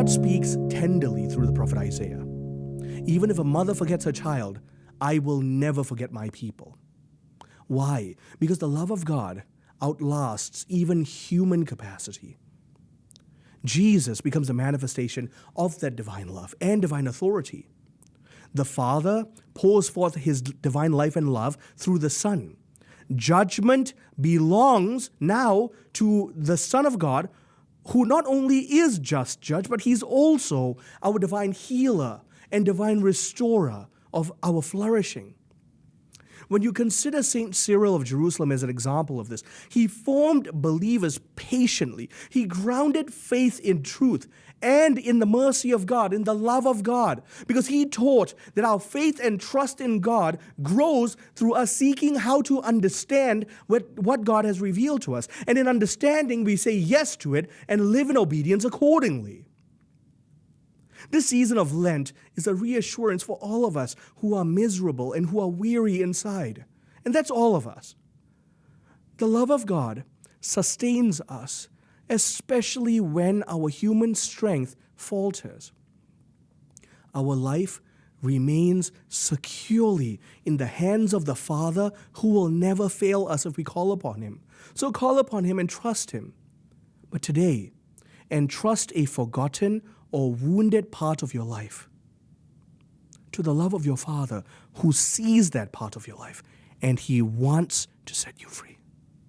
God speaks tenderly through the prophet Isaiah. Even if a mother forgets her child, I will never forget my people. Why? Because the love of God outlasts even human capacity. Jesus becomes a manifestation of that divine love and divine authority. The Father pours forth his divine life and love through the Son. Judgment belongs now to the Son of God, who not only is just judge, but he's also our divine healer and divine restorer of our flourishing. When you consider St. Cyril of Jerusalem as an example of this, he formed believers patiently. He grounded faith in truth and in the mercy of God, in the love of God, because he taught that our faith and trust in God grows through us seeking how to understand what God has revealed to us. And in understanding, we say yes to it and live in obedience accordingly. This season of Lent is a reassurance for all of us who are miserable and who are weary inside. And that's all of us. The love of God sustains us, especially when our human strength falters. Our life remains securely in the hands of the Father, who will never fail us if we call upon him. So call upon him and trust him. But today, entrust a forgotten or wounded part of your life to the love of your Father, who sees that part of your life, and he wants to set you free.